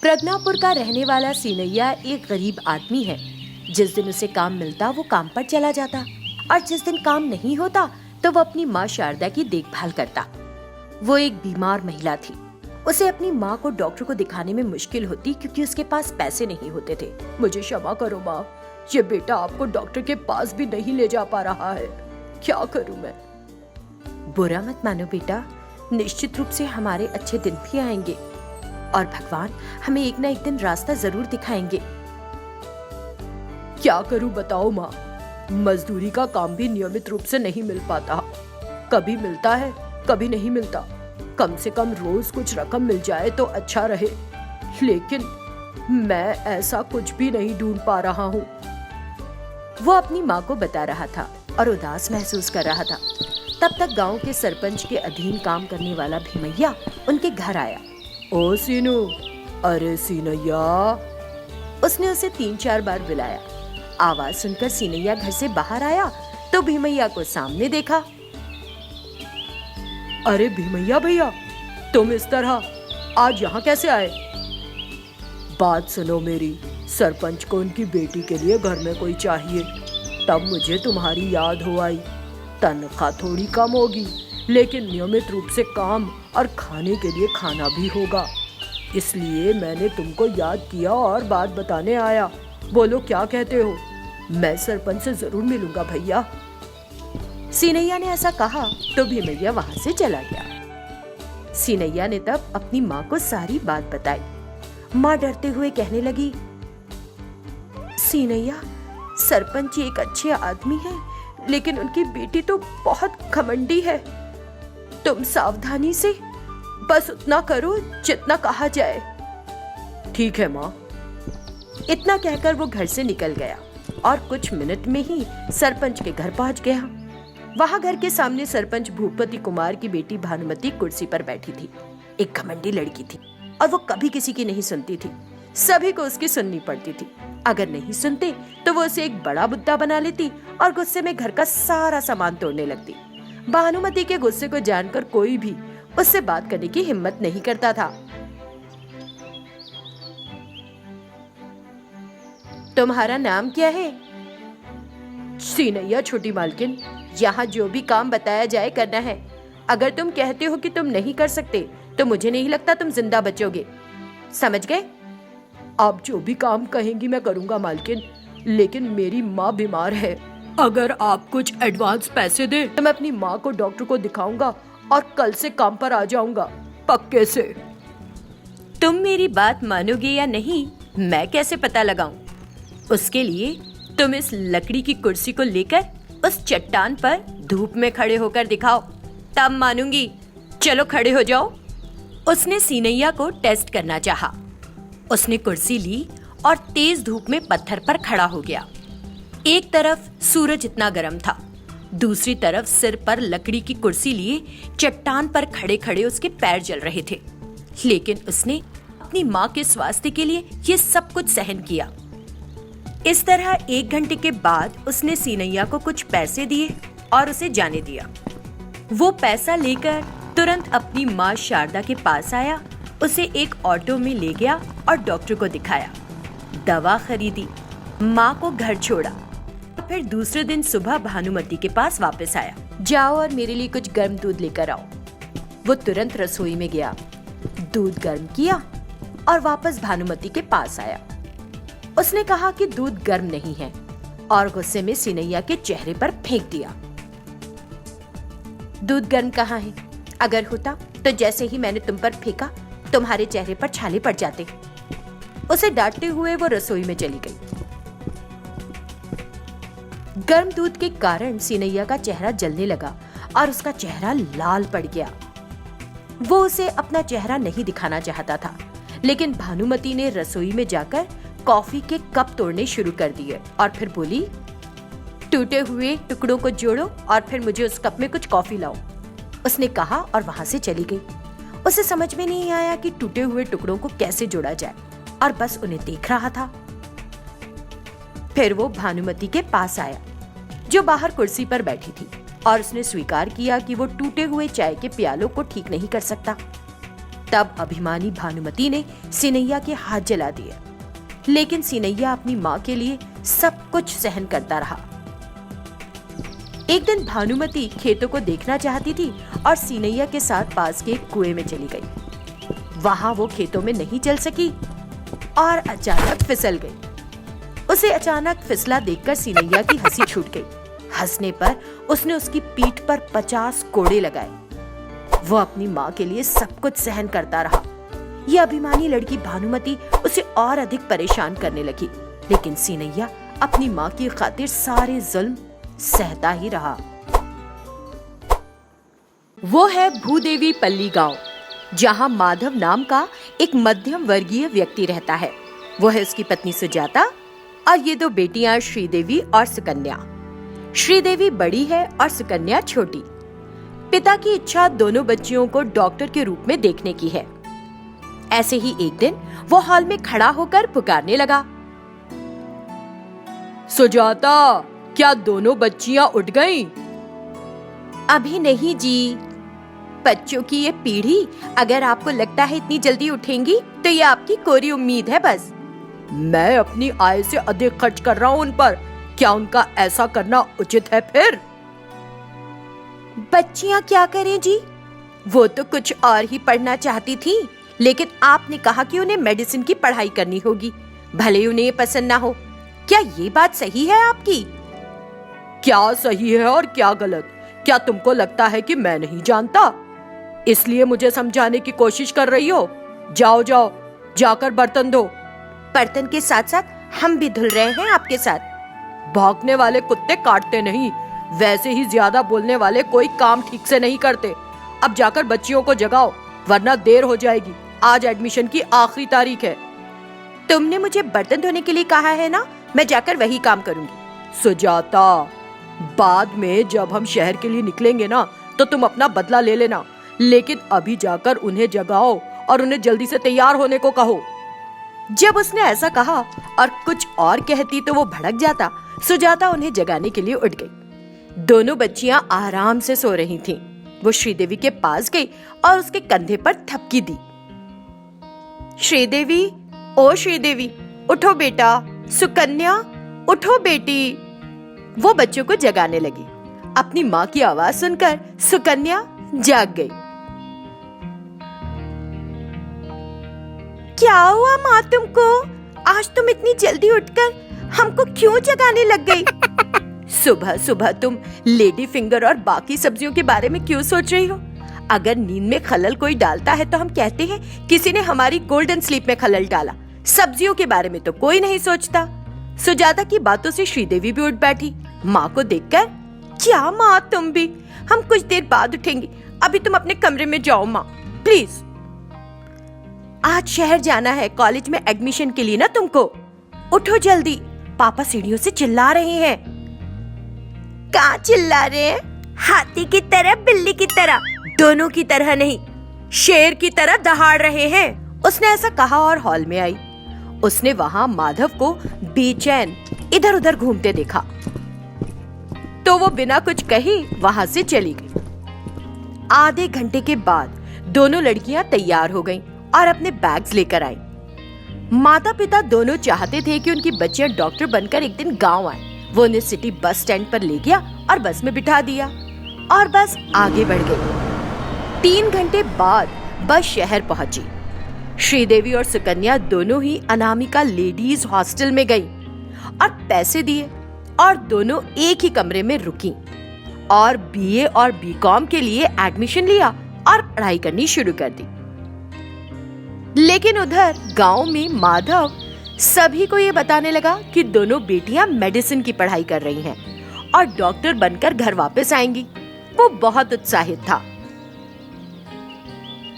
प्रज्ञापुर का रहने वाला सीनैया एक गरीब आदमी है। जिस दिन उसे काम मिलता वो काम पर चला जाता और जिस दिन काम नहीं होता तो वो अपनी माँ शारदा की देखभाल करता। वो एक बीमार महिला थी। उसे अपनी माँ को डॉक्टर को दिखाने में मुश्किल होती क्योंकि उसके पास पैसे नहीं होते थे। मुझे क्षमा करो माँ, ये बेटा आपको डॉक्टर के पास भी नहीं ले जा पा रहा है, क्या करूँ मैं। बुरा मत मानो बेटा, निश्चित रूप से हमारे अच्छे दिन भी आएंगे और भगवान हमें एक न एक दिन रास्ता जरूर दिखाएंगे। क्या करूं बताओ माँ, मजदूरी का काम भी नियमित रूप से नहीं मिल पाता। कभी मिलता है कभी नहीं मिलता। कम से कम रोज कुछ रकम मिल जाए तो अच्छा रहे, लेकिन मैं ऐसा कुछ भी नहीं ढूंढ पा रहा हूँ। वो अपनी माँ को बता रहा था और उदास महसूस कर रहा था। तब तक गांव के सरपंच के अधीन काम करने वाला भीमैया उनके घर आया। ओ सीनू, अरे सीनैया। उसने उसे 3-4 बार बुलाया। आवाज सुनकर सीनैया घर से बाहर आया तो भीमैया को सामने देखा। अरे भीमैया भैया, तुम इस तरह आज यहाँ कैसे आए? बात सुनो मेरी, सरपंच को उनकी बेटी के लिए घर में कोई चाहिए, तब मुझे तुम्हारी याद हो आई। तनख्वाह थोड़ी कम होगी लेकिन नियमित रूप से काम और खाने के लिए खाना भी होगा, इसलिए मैंने तुमको याद किया और बात बताने आया। बोलो क्या कहते हो? मैं सरपंच से जरूर मिलूंगा भैया। सीनैया ने ऐसा कहा तो भीमैया वहां से चला गया। सीनैया ने तब अपनी माँ को सारी बात बताई। माँ डरते हुए कहने लगी, सीनैया, सरपंच एक अच्छे आदमी है लेकिन उनकी बेटी तो बहुत घमंडी है। तुम सावधानी से बस उतना करो जितना कहा जाए। ठीक है माँ। इतना कहकर वो घर से निकल गया और कुछ मिनट में ही सरपंच के घर पहुंच गया। वहां घर के सामने सरपंच भूपति कुमार की बेटी भानुमति कुर्सी पर बैठी थी। एक घमंडी लड़की थी और वो कभी किसी की नहीं सुनती थी। सभी को उसकी सुननी पड़ती थी। अगर नहीं सुनते तो वो उसे एक बड़ा बुद्धा बना लेती और गुस्से में घर का सारा सामान तोड़ने लगती। भानुमति के गुस्से को जानकर कोई भी उससे बात करने की हिम्मत नहीं करता था। तुम्हारा नाम क्या है? सीनैया छोटी मालकिन। यहाँ जो भी काम बताया जाए करना है। अगर तुम कहते हो कि तुम नहीं कर सकते तो मुझे नहीं लगता तुम जिंदा बचोगे, समझ गए? आप जो भी काम कहेंगी मैं करूंगा मालकिन, लेकिन मेरी माँ बीमार है। अगर आप कुछ एडवांस पैसे दे तो मैं अपनी माँ को डॉक्टर को दिखाऊंगा और कल से काम पर आ जाऊंगा, पक्के से। तुम मेरी बात मानोगे या नहीं मैं कैसे पता लगाऊं? उसके लिए तुम इस लकड़ी की कुर्सी को लेकर उस चट्टान पर धूप में खड़े होकर दिखाओ, तब मानूंगी। चलो खड़े हो जाओ। उसने सीनैया को टेस्ट करना चाहा। उसने कुर्सी ली और तेज धूप में पत्थर पर खड़ा हो गया। एक तरफ सूरज इतना गर्म था, दूसरी तरफ सिर पर लकड़ी की कुर्सी लिए चट्टान पर खड़े खड़े उसके पैर जल रहे थे। लेकिन उसने अपनी माँ के स्वास्थ्य के लिए ये सब कुछ सहन किया। इस तरह 1 घंटे के बाद उसने सीनैया को कुछ पैसे दिए और उसे जाने दिया। वो पैसा लेकर तुरंत अपनी माँ शारदा के पास आया, उसे एक ऑटो में ले गया और डॉक्टर को दिखाया, दवा खरीदी, माँ को घर छोड़ा। फिर दूसरे दिन सुबह भानुमति के पास वापस आया। जाओ और मेरे लिए कुछ गर्म दूध लेकर आओ। वो तुरंत रसोई में गया, दूध गर्म किया और वापस भानुमति के पास आया। उसने कहा कि दूध गर्म नहीं है और गुस्से में सीनैया के चेहरे पर फेंक दिया। दूध गर्म कहाँ है? अगर होता तो जैसे ही मैंने तुम पर फेंका तुम्हारे चेहरे पर छाले पड़ जाते। उसे डांटते हुए वो रसोई में चली गई। गर्म दूध के कारण सीनैया का चेहरा जलने लगा और उसका चेहरा लाल पड़ गया। वो उसे अपना चेहरा नहीं दिखाना चाहता था, लेकिन भानुमति ने रसोई में जाकर कॉफी के कप तोड़ने शुरू कर दिए और फिर बोली, टूटे हुए टुकड़ों को जोड़ो और फिर मुझे उस कप में कुछ कॉफी लाओ। उसने कहा और वहां से चली गई। उसे समझ में नहीं आया कि टूटे हुए टुकड़ों को कैसे जोड़ा जाए और बस उन्हें देख रहा था। फिर वो भानुमति के पास आया जो बाहर कुर्सी पर बैठी थी और उसने स्वीकार किया कि वो टूटे हुए चाय के प्यालों को ठीक नहीं कर सकता। तब अभिमानी भानुमति ने सिनैया के हाथ जला दिए, लेकिन सिनैया अपनी माँ के लिए सब कुछ सहन करता रहा। एक दिन भानुमति खेतों को देखना चाहती थी और सिनैया के साथ पास के एक कुएं में चली गई। वहां वो खेतों में नहीं चल सकी और अचानक फिसल गई। उसे अचानक फिसला देखकर सिनैया की हंसी छूट गई। हंसने पर उसने उसकी पीठ पर 50 कोड़े लगाए। वो अपनी माँ के लिए सब कुछ सहन करता रहा। ये अभिमानी लड़की भानुमति उसे और अधिक परेशान करने लगी, लेकिन सिनैया अपनी माँ की खातिर सारे जुल्म सहता ही रहा। वो है भूदेवी पल्ली गांव, जहां माधव नाम का एक मध्यम वर्गीय व्यक्ति रहता है। वो है उसकी पत्नी सुजाता और ये दो बेटियां श्रीदेवी और सुकन्या। श्रीदेवी बड़ी है और सुकन्या छोटी। पिता की इच्छा दोनों बच्चियों को डॉक्टर के रूप में देखने की है। ऐसे ही एक दिन वो हॉल में खड़ा होकर पुकारने लगा, सुजाता, क्या दोनों बच्चियां उठ गईं? अभी नहीं जी। बच्चों की ये पीढ़ी, अगर आपको लगता है इतनी जल्दी उठेंगी तो ये आपकी कोरी उम्मीद है बस। मैं अपनी आय से अधिक खर्च कर रहा हूँ उन पर, क्या उनका ऐसा करना उचित है फिर? बच्चियां क्या करें जी? वो तो कुछ और ही पढ़ना चाहती थी, लेकिन आपने कहा कि उन्हें मेडिसिन की पढ़ाई करनी होगी, भले उन्हें ये पसंद ना हो। क्या ये बात सही है आपकी? क्या सही है और क्या गलत? क्या तुमको लगता है कि मैं नहीं जानता, इसलिए मुझे समझाने की कोशिश कर रही हो? जाओ जाओ, जाकर बर्तन धो। बर्तन के साथ साथ हम भी धुल रहे हैं आपके साथ। भौंकने वाले कुत्ते काटते नहीं, वैसे ही ज्यादा बोलने वाले कोई काम ठीक से नहीं करते। अब जाकर बच्चियों को जगाओ, वरना देर हो जाएगी। आज एडमिशन की आखिरी तारीख है। तुमने मुझे बर्तन धोने के लिए कहा है ना, मैं जाकर वही काम करूंगी। सुजाता, बाद में जब हम शहर के लिए निकलेंगे ना, तो तुम अपना बदला ले लेना, लेकिन अभी जाकर उन्हें जगाओ और उन्हें जल्दी से तैयार होने को कहो। जब उसने ऐसा कहा और कुछ और कहती तो वो भड़क जाता। सुजाता उन्हें जगाने के लिए उठ गई। दोनों बच्चियां आराम से सो रही थीं। वो श्रीदेवी के पास गई और उसके कंधे पर थपकी दी। श्रीदेवी, ओ श्रीदेवी, उठो बेटा। सुकन्या, उठो बेटी। वो बच्चों को जगाने लगी। अपनी माँ की आवाज सुनकर सुकन्या जाग गई। क्या हुआ माँ तुमको? आज तुम इतनी जल्दी उठकर हमको क्यों जगाने लग गई? सुबह सुबह तुम लेडी फिंगर और बाकी सब्जियों के बारे में क्यों सोच रही हो? अगर नींद में खलल कोई डालता है तो हम कहते हैं किसी ने हमारी गोल्डन स्लीप में खलल डाला। सब्जियों के बारे में तो कोई नहीं सोचता। सुजाता की बातों से श्रीदेवी भी उठ बैठी। माँ को देखकर, क्या माँ तुम भी? हम कुछ देर बाद उठेंगे, अभी तुम अपने कमरे में जाओ माँ, प्लीज। आज शहर जाना है कॉलेज में एडमिशन के लिए ना तुमको। उठो जल्दी, पापा सीढ़ियों से चिल्ला रहे हैं। कहाँ चिल्ला रहे हैं? हाथी की तरह, बिल्ली की तरह, दोनों की तरह नहीं, शेर की तरह दहाड़ रहे हैं। उसने ऐसा कहा और हॉल में आई। उसने वहां माधव को बेचैन इधर उधर घूमते देखा, तो वो बिना कुछ कहे वहां से चली गई। आधे घंटे के बाद दोनों लड़कियां तैयार हो गईं और अपने बैग्स लेकर आईं। माता पिता दोनों चाहते थे कि उनकी बच्चियां डॉक्टर बनकर एक दिन गांव आए। वो उन्हें सिटी बस स्टैंड पर ले गया और बस में बिठा दिया और बस आगे बढ़ गई। 3 घंटे बाद बस शहर पहुंची। श्रीदेवी और सुकन्या दोनों ही अनामिका लेडीज हॉस्टल में गई और पैसे दिए और दोनों एक ही कमरे में रुकी और बीए और बीकॉम के लिए एडमिशन लिया और पढ़ाई करनी शुरू कर दी। लेकिन उधर गांव में माधव सभी को ये बताने लगा कि दोनों बेटियां मेडिसिन की पढ़ाई कर रही हैं और डॉक्टर बनकर घर वापस आएंगी। वो बहुत उत्साहित था।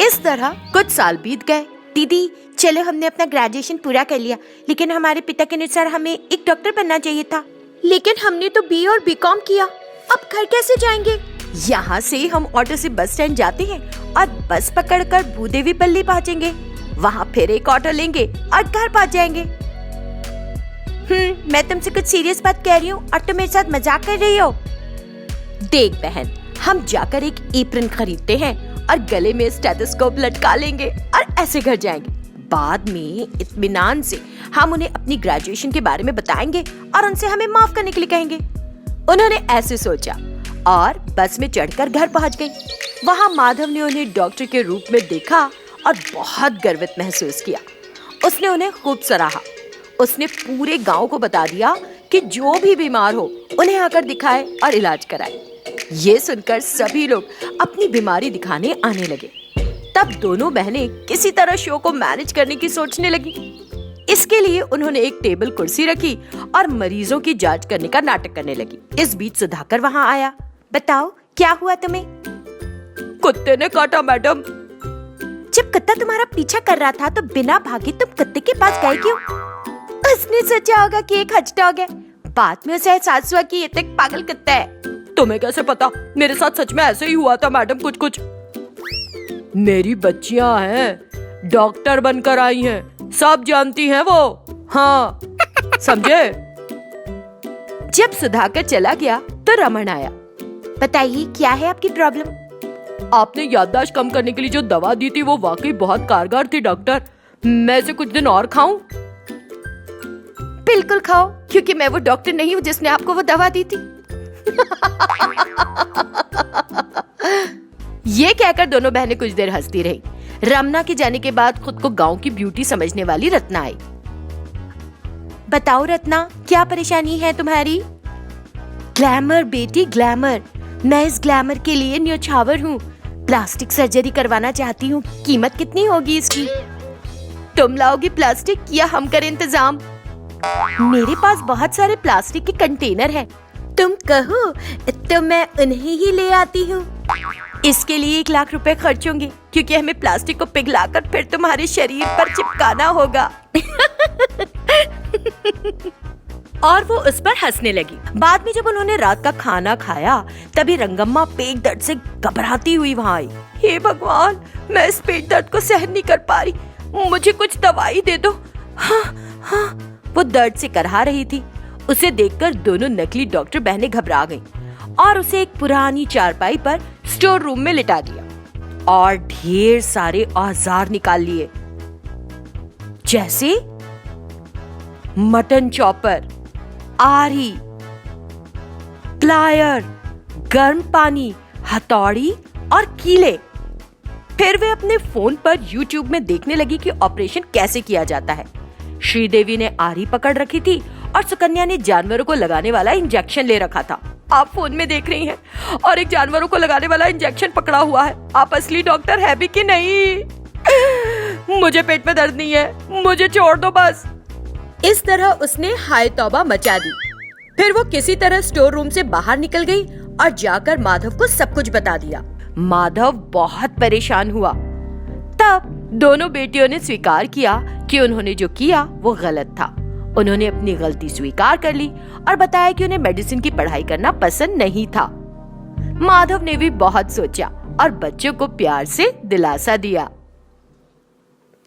इस तरह कुछ साल बीत गए। दीदी, चलो, हमने अपना ग्रेजुएशन पूरा कर लिया, लेकिन हमारे पिता के अनुसार हमें एक डॉक्टर बनना चाहिए था। लेकिन हमने तो बी और बीकॉम किया, अब घर कैसे जाएंगे? यहाँ से हम ऑटो से बस स्टैंड जाते हैं और बस पकड़कर भूदेवी पल्ली पहुँचेंगे। वहाँ फिर एक ऑटो लेंगे और घर पहुँच जाएंगे। मैं तुमसे कुछ सीरियस बात कह रही हूँ और तुम मेरे साथ मजाक कर रही हो। देख बहन, हम जाकर एक एप्रन खरीदते हैं और गले में स्टेथोस्कोप लटका लेंगे और ऐसे घर जाएंगे। बाद में इत्मीनान से हम उन्हें अपनी ग्रेजुएशन के बारे में बताएंगे और उनसे हमें माफ करने के लिए कहेंगे। उन्होंने ऐसे सोचा और बस में चढ़कर घर पहुंच गई। वहां माधव ने उन्हें डॉक्टर के रूप में देखा और बहुत गर्वित महसूस किया। उसने उन्हें खूब सराहा। उसने पूरे गांव को बता दिया कि जो भी बीमार हो उन्हें आकर दिखाए और इलाज कराए। ये सुनकर सभी लोग अपनी बीमारी दिखाने आने लगे। तब दोनों बहनें किसी तरह शो को मैनेज करने की सोचने लगी। इसके लिए उन्होंने एक टेबल कुर्सी रखी और मरीजों की जांच करने का नाटक करने लगी। इस बीच सुधाकर वहां आया। बताओ क्या हुआ तुम्हें? कुत्ते ने काटा मैडम। जब कुत्ता तुम्हारा पीछा कर रहा था तो बिना भागे तुम कुत्ते के पास गए क्यों? उसने सोचा होगा कि एक हचडॉग है। बाद में उसे एहसास हुआ कि ये तो एक पागल कुत्ता है। तुम्हें कैसे पता? मेरे साथ सच में ऐसे ही हुआ था मैडम। कुछ मेरी बच्चियां हैं, डॉक्टर बनकर आई हैं, सब जानती हैं वो। हाँ समझे? जब सुधाकर चला गया तो रमन आया। बताइए क्या है आपकी प्रॉब्लम? आपने याददाश्त कम करने के लिए जो दवा दी थी वो वाकई बहुत कारगर थी डॉक्टर। मैं इसे कुछ दिन और खाऊं? बिल्कुल खाओ, क्योंकि मैं वो डॉक्टर नहीं हूँ जिसने आपको वो दवा दी थी। ये कहकर दोनों बहनें कुछ देर हंसती रही। रमना के जाने के बाद खुद को गांव की ब्यूटी समझने वाली रत्ना आई। बताओ रत्ना, क्या परेशानी है तुम्हारी? ग्लैमर बेटी, ग्लैमर। मैं इस ग्लैमर के लिए न्योछावर हूँ। प्लास्टिक सर्जरी करवाना चाहती हूँ। कीमत कितनी होगी इसकी? तुम लाओगी प्लास्टिक या हम करें इंतजाम? मेरे पास बहुत सारे प्लास्टिक के कंटेनर हैं। तुम कहो तो मैं उन्हें ही ले आती हूँ। इसके लिए 1 लाख रुपए खर्च होंगे, क्योंकि हमें प्लास्टिक को पिघलाकर फिर तुम्हारे शरीर पर चिपकाना होगा। और वो उस पर हंसने लगी। बाद में जब उन्होंने रात का खाना खाया तभी रंगम्मा पेट दर्द से घबराती हुई वहाँ आई। हे भगवान, मैं इस पेट दर्द को सहन नहीं कर पा रही, मुझे कुछ दवाई दे दो। हाँ, वो दर्द से करहा रही थी। उसे देखकर दोनों नकली डॉक्टर बहनें घबरा गईं और उसे एक पुरानी चारपाई पर स्टोर रूम में लिटा दिया और ढेर सारे औजार निकाल लिए, जैसे मटन चॉपर, आरी, प्लायर, गर्म पानी, हथौड़ी और कीले। फिर वे अपने फोन पर YouTube में देखने लगी कि ऑपरेशन कैसे किया जाता है। श्रीदेवी ने आरी पकड़ रखी थी और सुकन्या ने जानवरों को लगाने वाला इंजेक्शन ले रखा था। आप फोन में देख रही हैं, और एक जानवरों को लगाने वाला इंजेक्शन पकड़ा हुआ है। आप असली डॉक्टर है भी कि नहीं? मुझे पेट में दर्द नहीं है, मुझे छोड़ दो बस। इस तरह उसने हाय तौबा मचा दी। फिर वो किसी तरह स्टोर रूम से बाहर निकल गई और जाकर माधव को सब कुछ बता दिया। माधव बहुत परेशान हुआ। तब दोनों बेटियों ने स्वीकार किया कि उन्होंने जो किया वो गलत था। उन्होंने अपनी गलती स्वीकार कर ली और बताया कि उन्हें मेडिसिन की पढ़ाई करना पसंद नहीं था। माधव ने भी बहुत सोचा और बच्चों को प्यार से दिलासा दिया।